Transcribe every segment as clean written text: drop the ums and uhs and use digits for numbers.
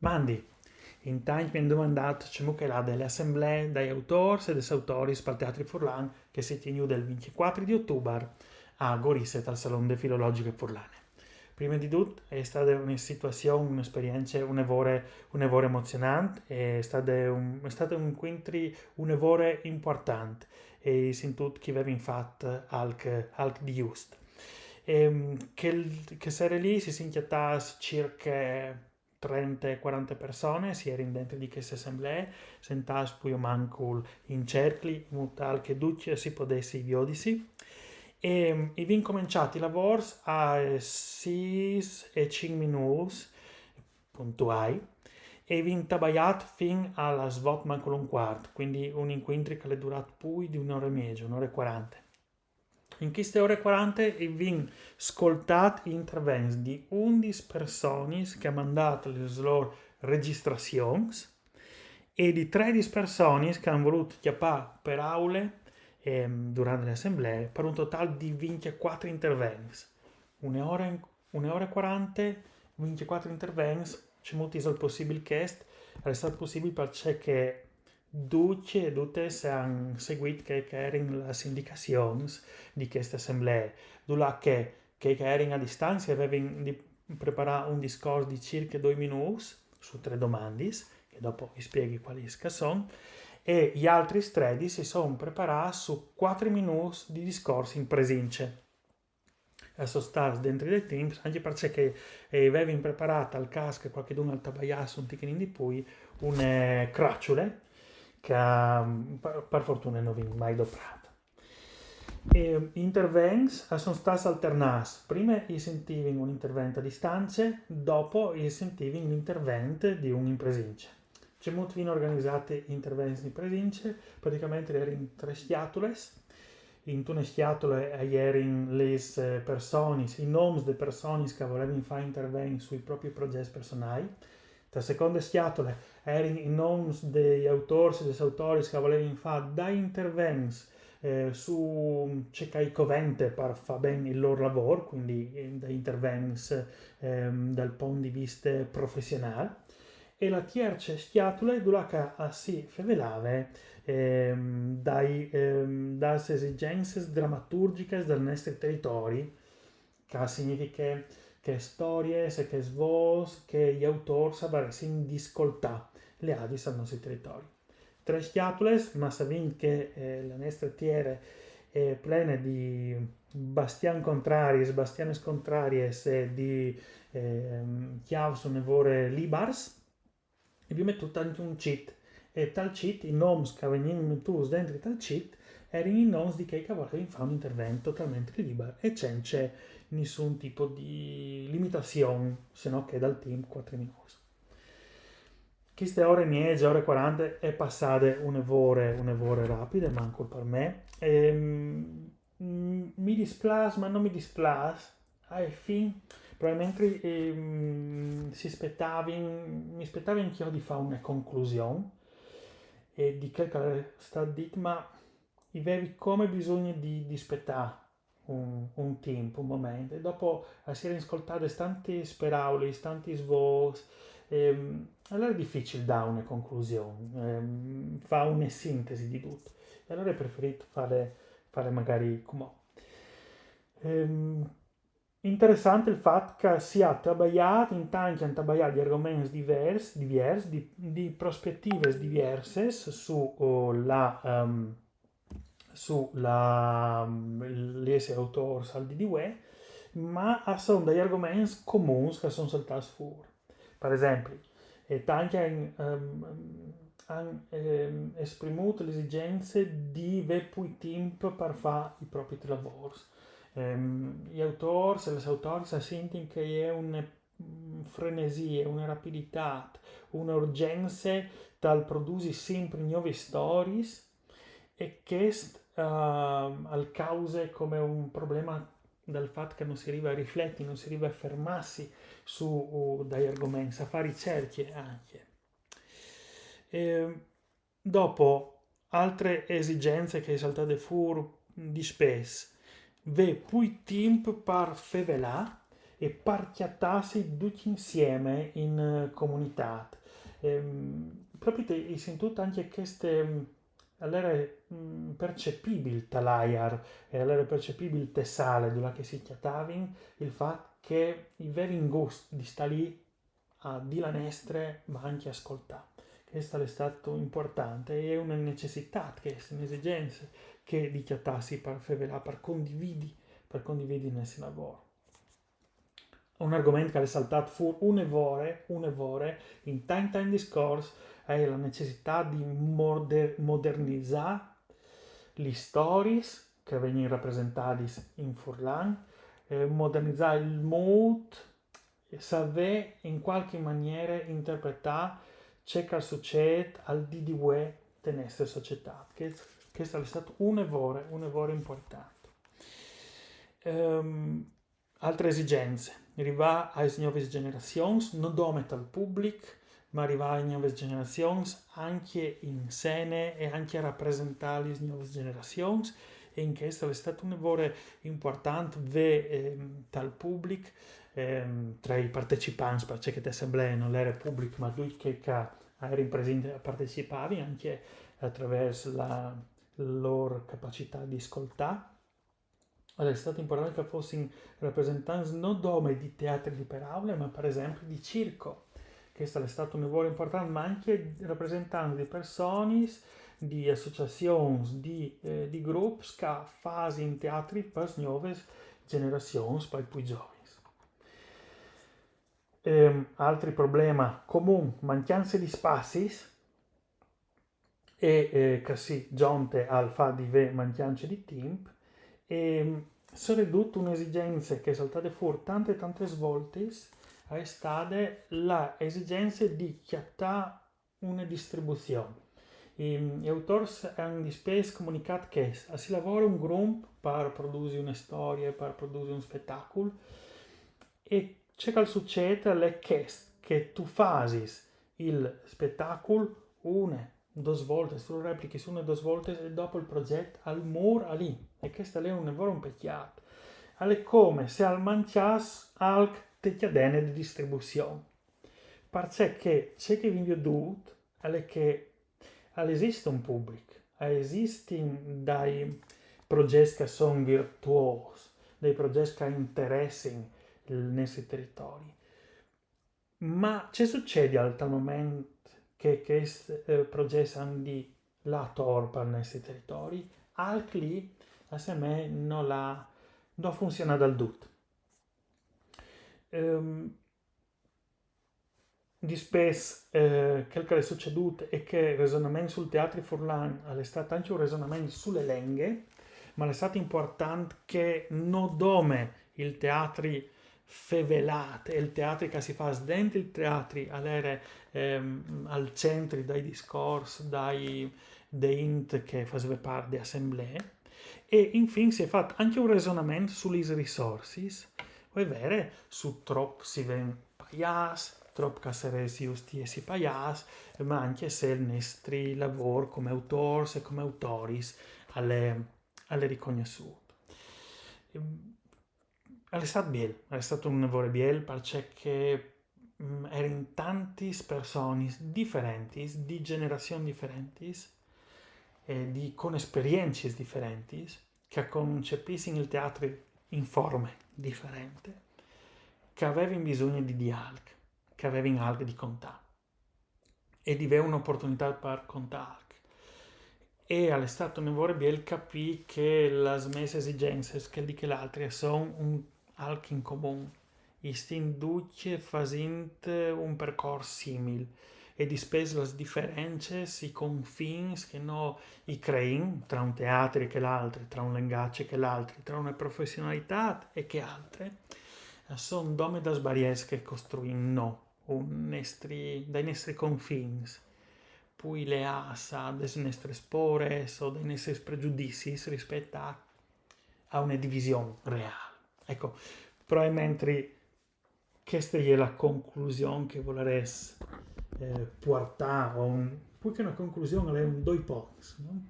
Mandi, intanto mi hanno domandato c'è là delle assemblee dagli autori e dei autori per il Teatro Furlan che si tiene del 24 di ottobre a Gorisset al Salone de Filologiche Furlane. Prima di tutto è stata una situazione, un'esperienza, un'evore emozionante, è stato un incontro, un'evore importante e sin tutto chi aveva fatto alc di just. Che sera lì si inchiattasse circa 30-40 persone, si erano dentro di queste assemblee, sentasse poi manco in cercoli, in modo tale che tutti si potesse vedere. E vi incominciati i lavori a 6 e 5 minuti puntuali e vi intabaiat fin alla svot manco un quarto, quindi un incontro che è durato più di un'ora e mezza, un'ora e 40. In queste ore 40 vi ascoltat interventi di 11 persone che hanno mandato le loro registrazioni e di 13 persone che hanno voluto chiappare per aule durante le assemblee per un totale di 24 interventi. Un'ora e 40, 24 interventi, c'è molto il possibile che è stato possibile perché tutti e tutte hanno seguito che erano le indicazioni di queste assemblee, dove che erano a distanza avevano di preparare un discorso di circa 2 minuti su 3 domande, che dopo vi spieghi quali sono, e gli altri 13 si sono preparati su 4 minuti di discorso in presenza. Adesso stare dentro del Teams, anche perché avevo preparato al caso che qualcuno al tabagliasse un ticchino di poi, un cracciole, che per fortuna non vi mai doprato. Interventi sono stati alternati. Prima sentivi un intervento a distanza, dopo sentivi l'intervento di un in presenza. C'è molto ben organizzati interventi in presenza, praticamente erano in 3 schiatole. In una scatola erano le persone, i nomi delle persone che volevano fare interventi sui propri progetti personali. La seconda scatola erano i nomi degli autori e degli autori che volevano fare dai interventi su cercare covente per fare bene il loro lavoro, quindi da interventi dal punto di vista professionale. E la terza scatola è quella che si rivelava dalle esigenze drammaturgiche del nostro territorio, che significa che storie, che svoci, che gli autori sapessero di ascoltare le adis al nostro territorio. 3 scatole, ma sapendo che le nostre terre è piena di bastian contraries, bastianes contraries e di chiavi sono nevore libars, e vi metto tanto un cheat. E tal cheat, i nomi che venivano mettuti dentro tal cheat, erano i nomi di chi volevano fare un intervento totalmente libero e c'è nessun tipo di limitazione, se no che dal team 4 minuti. Queste ore mie, ore 40, è passate un'evore rapide, manco per me. Mi dispiace, ma non mi dispiace. Alla fine, probabilmente mi aspettavo anch'io di fare una conclusione e di quel che è stato detto, ma avevi come bisogno di aspettare un tempo, un momento, e dopo essere ascoltate tanti sperauli, tanti svoci, allora è difficile dare una conclusione, fare una sintesi di tutto. E allora ho preferito fare magari come. Interessante il fatto che sia trabagliato, in tanti hanno trabagliato di argomenti diversi, di prospettive diverse sull'essere autore saldi di UE, ma sono degli argomenti comuni che sono saltati fuori. Per esempio, tanti hanno espremuto le esigenze di avere più tempo per fare i propri lavori. Gli autori e le autori sentono che è una frenesia, una rapidità, un'urgenza dal produrre sempre nuove storie e questo al cause come un problema dal fatto che non si arriva a riflettere, non si arriva a fermarsi su dagli argomenti, a fare ricerche anche. Dopo altre esigenze che saltate fuori di spesso, ve più tempo per fevelà e parchiattarsi tutti insieme in comunità. Proprio hai sentito anche queste, allora percepibile talaiar, e allora percepibile tessale, dove che si chiatavin, il fatto che i veri gusti di sta lì a di la nestre, ma anche ascoltare. Questo è stato importante, è una necessità, che è un'esigenza che di chiattarsi per fevelà, per condividi nel lavoro. Un argomento che è saltato fu un'evore in time discorso è la necessità di modernizzare le stories che vengono rappresentate in Furlan, modernizzare il mood, saper in qualche maniera interpretare ciò che succede al di due della nostra società. Questo è stato un evore importante. Altre esigenze. Arrivare alle nuove generazioni, non solo al pubblico, ma arrivare alle nuove generazioni anche in scene e anche a rappresentare le nuove generazioni. E in questo è stato un lavoro importante dal pubblico, tra i partecipanti, perché questa assemblea non era pubblica, ma lui che era presente e partecipavi anche attraverso la loro capacità di ascoltare. Allora, è stato importante che fossero rappresentanti non solo di teatri di paraule, ma per esempio di circo. Questo è stato un lavoro importante, ma anche rappresentanti di persone, di associazioni, di gruppi che fanno in teatri per le nuove generazioni, per i più giovani. Altri problemi comuni, mancanza di spazi e che si giunte al fatto di mancanza di tempo. E sono ridotto un'esigenza che è saltata fuori tante volte, è stata l'esigenza di chiattare una distribuzione. Gli autori hanno spesso comunicato che si lavora un gruppo per produrre una storia, per produrre un spettacolo, e ciò che succede è che tu fai il spettacolo una, due volte, su repliche una o due volte e dopo il progetto al muro lì. E questo è un lavoro un peccato. È come se al mangiasse alc te chiedene di distribuzione. Perché c'è che vi veduto è che esiste un pubblico, esistono dei progetti che sono virtuosi, dei progetti che interessano i nostri territori. Ma che succede al tal momento che questi progetti hanno di la torpa nei nostri territori? Al lì, a me non funziona del tutto. Di spesso quel che è succeduto è che il ragionamento sul teatro Furlan è stato anche un ragionamento sulle lingue, ma è stato importante che non dome il teatro fevelato, il teatro che si fa dentro il teatro all'era al centro dei discorsi, dei int che faceva parte di assemblee, e infine si è fatto anche un ragionamento sulle risorse, ovvero su troppo si ven paias, troppo casseresi giusti e si paias, ma anche se il nostro lavoro come autori e come autoris alle riconosciuto. È stato un lavoro bello perché erano tante persone differenti, di generazioni differenti, con esperienze differenti, che concepiscono il teatro in forme differenti, che avevano bisogno di dialogo, che avevano algo di contatto e di avere un'opportunità per contatto. E è stato un lavoro bello capire che le mie esigenze, che di che le altre, sono algo in comune. E stiamo tutti facendo un percorso simile. E di spesso le differenze, i confini che noi creiamo tra un teatro e l'altro, tra un linguaggio e l'altro, tra una professionalità e che altre, sono dome das barriere che costruiscono dai nostri confini. Poi le asa delle nostre spore o dei nostri pregiudizi rispetto a una divisione reale. Ecco, probabilmente questa è la conclusione che vorresti portare, poi che una conclusione è un due punti, no?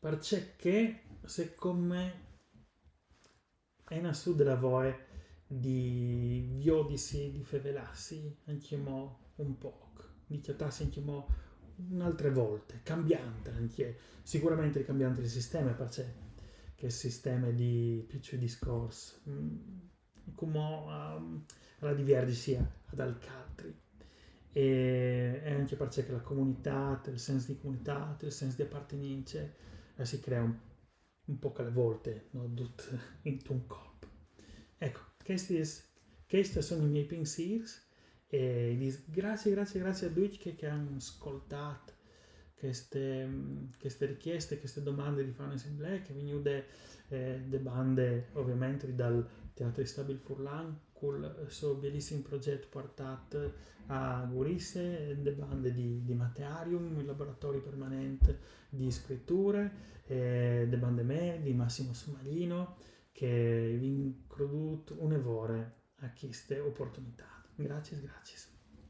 Perché secondo me è una su della voe di viodisi, di fevelassi, anche mo un po', di chiatarsi anche mo un'altre volte, cambiante anche, sicuramente cambiante il sistema, perché che il sistema di più discorso, come alla diversi ad altri. E anche perché la comunità, il senso di comunità, il senso di appartenenza si crea un po' alle volte, no? Tutto in un corpo. Ecco, questi sono i miei pensieri e grazie a tutti che hanno ascoltato queste richieste, queste domande di fare un'assemblea che vengono da bande ovviamente dal Teatro Stabil Furlan con il suo bellissimo progetto portato a Gurisse, le bande di Matearium, il laboratorio permanente di scritture, le bande me di Massimo Somalino che vi includo un'evore a queste opportunità. Grazie.